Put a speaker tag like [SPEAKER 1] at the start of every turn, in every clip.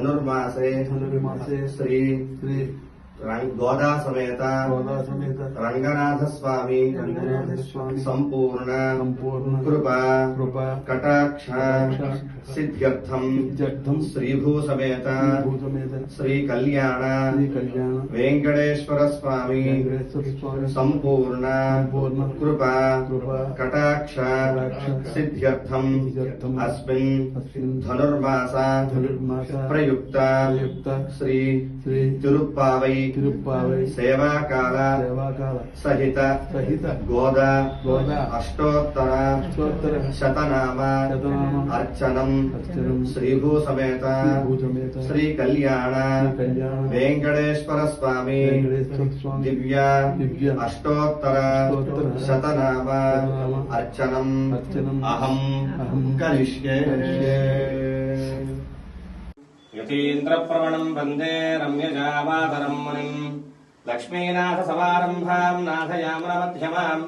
[SPEAKER 1] धनुर्मासे श्री गोदा समेत रंगनाथ स्वामी संपूर्ण कृपा कटाक्ष सिद्ध्यर्थम श्रीभू समेत श्री कल्याण वेंकटेश्वर स्वामी संपूर्ण कृपा कटाक्ष सिद्ध्यर्थम अस्मिन् धनुर्मास प्रयुक्त श्री तिरुप्पावै सेवाकाल सहित गोदा अष्टोत्तर शतनाम अर्चनम श्रीभू समेत श्री कल्याण वेंकटेश्वर स्वामी दिव्य अष्टोत्तर शतनाम अर्चनम अहम करिष्ये।
[SPEAKER 2] यतीन्द्रप्रवणं वन्दे रम्यजामातरं मुनिं लक्ष्मीनाथसमारम्भां नाथयामनमध्यमाम्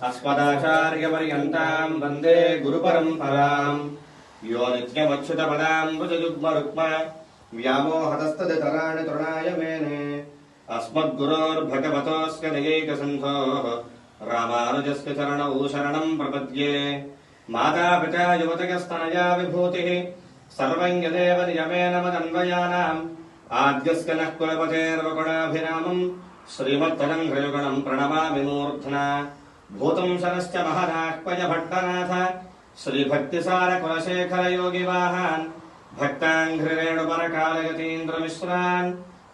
[SPEAKER 2] अस्मदाचार्यपर्यन्तां वन्दे गुरुपरम्पराम् यो नित्यमच्युतपदाम्बुजयुग्मरुक्म व्यामोहतस्तदितराणि तृणाय मेने अस्मद्गुरोर्भगवतोऽस्य दयैकसिन्धोः रामानुजस्य चरणौ शरणं प्रपद्ये। मातापिता युवतयस्तनया विभूतिः सर्वं यदेव नियमेन मदन्वयानाम् आद्यस्य नः कुलपतेर्वगुणाभिरामम् श्रीमत्तदङ्घ्रयुगणम् प्रणमामि मूर्ध्ना। भूतं शरश्च महदाह्वयभट्टनाथ श्रीभक्तिसारकुलशेखरयोगिवाहान् भक्ताङ्घ्रिरेणुपरकालयतीन्द्रमिश्रान्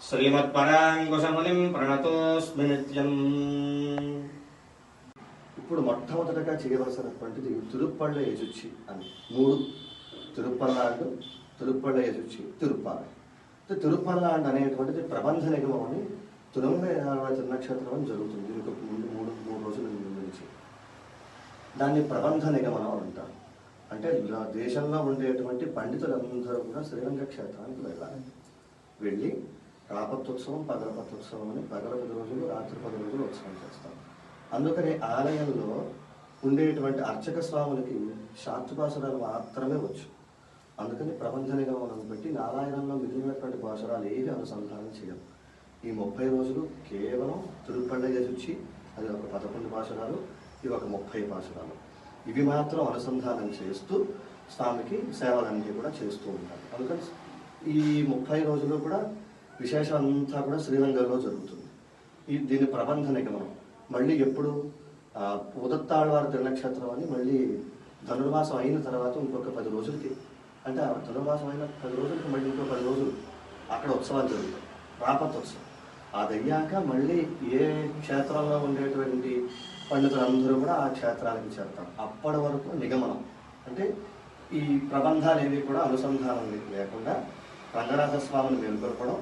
[SPEAKER 2] श्रीमत्पराङ्कुशमुनिम् प्रणतोऽस्मि नित्यम्।
[SPEAKER 1] ఇప్పుడు మొట్టమొదటగా చేయవలసినటువంటిది తిరుప్పళ్ళ యజుచ్చి అని 3 తిరుప్పల్లాండు తిరుప్పళ్ళ యజుచ్చి తిరుప్పాలి. తిరుప్పల్లాండు అనేటువంటిది ప్రబంధ నిగమం అని తులంబై నక్షత్రం అని జరుగుతుంది. దీనికి ముందు మూడు రోజుల ముందు నుంచి దాన్ని ప్రబంధ నిగమనం అంటారు. అంటే దేశంలో ఉండేటువంటి పండితులందరూ కూడా శ్రీరంగ క్షేత్రానికి వెళ్ళాలి. వెళ్ళి రాపత్యోత్సవం పగలపత్యోత్సవం అని పగల 10 రోజులు రాత్రి 10 రోజులు ఉత్సవం చేస్తాం. అందుకని ఆలయంలో ఉండేటువంటి అర్చక స్వాములకి శాంతిపాసురాలు మాత్రమే వచ్చు. అందుకని ప్రబంధ నిగమనం పెట్టి నారాయణంలో మిగిలినటువంటి పాసురాలు ఏవి అనుసంధానం చేయడం. ఈ 30 రోజులు కేవలం తిరుపళ్ళ యజుచ్చి అది ఒక 11 పాసురాలు, ఇవి ఒక 30 పాసురాలు, ఇవి మాత్రం అనుసంధానం చేస్తూ స్వామికి సేవలన్నీ కూడా చేస్తూ ఉంటారు. అందుకని ఈ 30 రోజులు కూడా విశేషం అంతా కూడా శ్రీరంగంలో జరుగుతుంది. దీని ప్రబంధ నిగమనం మళ్ళీ ఎప్పుడు ఉదత్తాళ్వారు తిరునక్షత్రం అని మళ్ళీ ధనుర్మాసం అయిన తర్వాత ఇంకొక 10 రోజులకి, అంటే ధనుర్మాసం అయిన 10 రోజులకి మళ్ళీ ఇంకో 10 రోజులు అక్కడ ఉత్సవాలు జరుగుతాయి, రాపతోత్సవం. అది అయ్యాక మళ్ళీ ఏ క్షేత్రంలో ఉండేటువంటి పండితులందరూ కూడా ఆ క్షేత్రానికి చేరుతారు. అప్పటి వరకు నిగమనం అంటే ఈ ప్రబంధాలు ఏవి కూడా అనుసంధానం లేకుండా రంగనాథ స్వామిని మేల్కొల్పడం,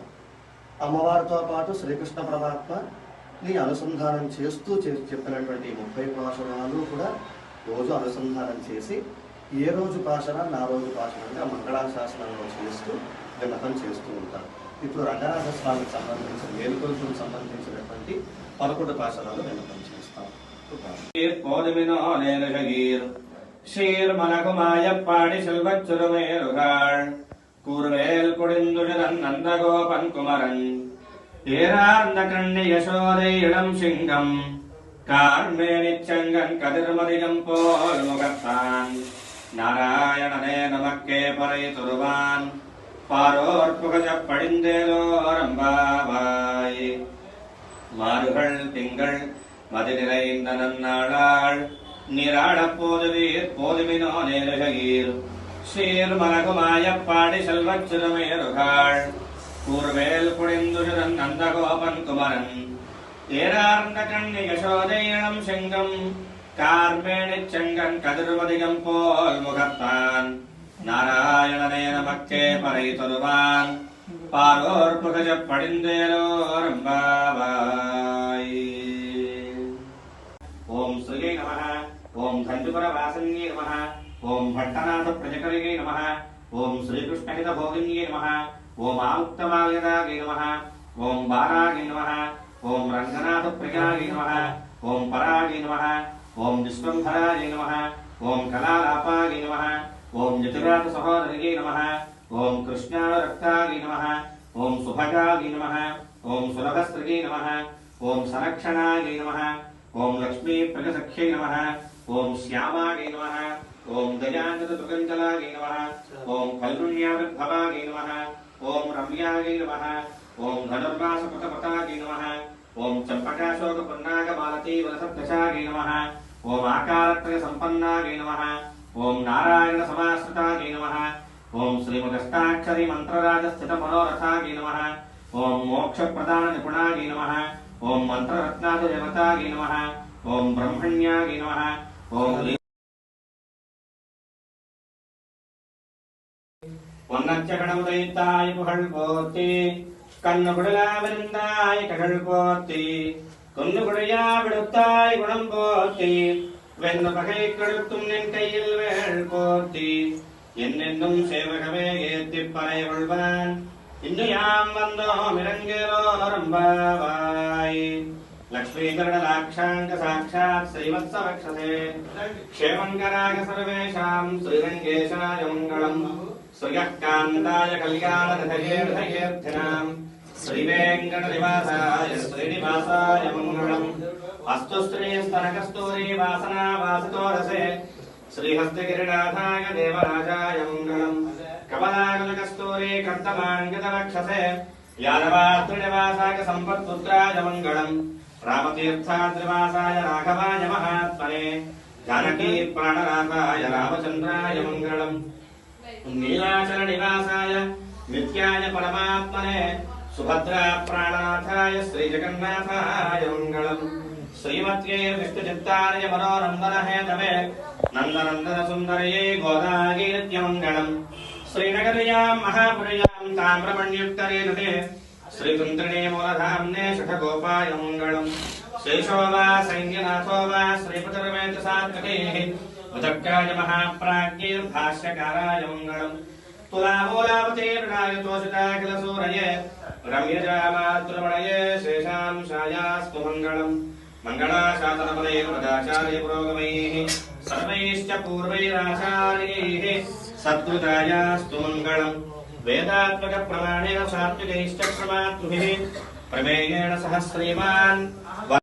[SPEAKER 1] అమ్మవారితో పాటు శ్రీకృష్ణ పరమాత్మని అనుసంధానం చేస్తూ చెప్పినటువంటి 30 పాశురాలు కూడా రోజు అనుసంధానం చేసి ఏ రోజు పాశురాన్ని ఆ రోజు పాశురాన్ని ఆ మంగళాశాసనంలో చేస్తూ విన్నపం చేస్తూ ఉంటారు. ఇప్పుడు రంగనాథ స్వామికి సంబంధించిన మేలుకొలుపుకు సంబంధించినటువంటి 11 పాశురాలు విన్నపం చేస్తాం.
[SPEAKER 2] ஷீர்மலகுமாயப்பாடி செல்வச்சுருமேருகாள் கூர்வேல் குடிந்துழன் நந்தகோபன் குமரன் ஏரார்ந்த கண்ணி யசோதை இளம் சிங்கம் கார்மேனிச்சங்கன் கதிர்மதியம் போல் முகத்தான் நாராயணனே நமக்கே பறை துருவான் பாரோர் புகழப் படிந்தேலோரம்பாவாய். மாறுகள் திங்கள் மதி நிறைந்த நன்னாளாள் நீராடப் போதுவீர் போதுமினோ நேருகீர் ஷீர்மலகுமாயப்பாடி செல்வச்சுருமேருகாள் கூர்வேல் குடிந்துழன் நந்தகோபன் குமரன் ஏரார்ந்த கண்ணி யசோதை இளம் சிங்கம் கார்மேனிச் செங்கன் கதிர்மதியம் போல் முகத்தான் நாராயணனே நமக்கே பறை தொழுவான் பாரோர் புகழப் படிந்தேலோரம்பாவாய். ఓం శ్రీయై నమః, ఓం ధన్యుపరవాసన్యై నమః, ఓం భట్టనాథ ప్రజకరిగై నమః, ఓం శ్రీకృష్ణహిత భోగిన్యై నమః, ఓం ఆముక్తమాల్యదాగై నమః, ఓం బాలాగై నమః, ఓం రంగనాథ ప్రియాగై నమః, ఓం పరాగై నమః, ఓం విశ్వంభరాజై నమః, ఓం కళాలాపాగై నమః, ఓం యతిరాజ సహోదరిగై నమః, ఓం కృష్ణారక్తాయ నమః ఓం సుభగాయ నమః ఓం సులభస్త్రగే నమః ఓం సరక్షణాయ నమః ఓం లక్ష్మీ ప్రజసఖ్యై నమః ఓం శ్యామాయ నమః ఓం దయానందదుర్గంజలాయ నమః ఓం కల్రుణ్యావిర్భవాయ నమః ఓం రమ్యాయ నమః ఓం ధనుర్వాసపతపతాయ నమః ఓం చంపకాశోకపున్నాగమాలతీ వనసప్తశాయ నమః ఓం ఆకారత్రయ సంపన్నాయ నమః ఓం నారాయణ సమాశ్రితాయ నమః ఓం శ్రీమదష్టాక్షరి మంత్రరాజస్థిత మనోరథాయ నమః ఓం మోక్షప్రదాన నిపుణాయ నమః ఓం మంత్రరత్నాద దేవతాయ నమః ఓం బ్రహ్మణ్యాయ నమః ఓం ஒன்னச்சகடமுதைத்தாய் புகழ் போத்தி கண்ணுகுடலா விருந்தாய் ககழ் போத்தி கொன்னுகுடையா விடுத்தாய் குணம் போத்தி வெண்ண பகை கெடுத்தும் நின் கையில் வேள் போத்தி என்னென்னும் சேவகமே ஏத்திப் பறை கொள்வான் இன்று யாம் வந்தோம் இறங்குகிறோரம்பாவாய் லக்ஷ்மீகரணலாட்சாங்க சாட்சாத் ஸ்ரீவத்சவக்ஷசே க்ஷேமங்கராக சர்வேஷாம் ஸ்ரீரங்கேஷாய மங்களம் श्रियकान्ताय कल्याणनिधयेर्धयेऽर्थिनाम् श्रीवेङ्कटनिवासाय श्रीनिवासाय मङ्गलम् अस्तु श्रीस्तनकस्तूरी वासना वासितो रसे श्रीहस्तगिरिनाथाय देवराजाय मङ्गलम् कमलाकलकस्तूरी कर्तमाङ्गतवक्षसे यादवात्रिनिवासाय सम्पत्पुत्राय मङ्गलम् रामतीर्थाद्रिवासाय राघवाय महात्मने जानकी प्राणनाथाय रामचन्द्राय मङ्गलम् नीलाचल निवासाय नित्याय परमात्मने सुभद्रा प्राणनाथाय श्री जगन्नाथाय मङ्गलम् श्रीमत्यै विष्णुचित्ताय मनोरन्दन हेतवे नन्दनन्दन सुन्दर्यै गोदायै नित्यमङ्गलम् श्रीनगर्यां महापुर्यां ताम्रमण्युत्तरे तटे श्रीकुन्त्रिणे मूलधाम्ने शठगोपाय मङ्गलम् शेषो वा सैन्यनाथो वा श्रीपतिर्वेदसात्विकैः उदक्काय महाप्राज्ञैर्भाष्यकाराय मङ्गलम् तुलामूलावतीर्णाय तोषिताखिलसूरये रम्यजामातृमणये शेषांशायास्तु मङ्गलम् मङ्गलाशासनपदैर्वदाचार्यपुरोगमैः सर्वैश्च पूर्वैराचार्यैः सद्गृतायास्तु मङ्गलम् वेदात्मकप्रमाणेन सात्विकैश्च प्रमातृभिः प्रमेयेण सह श्रीमान्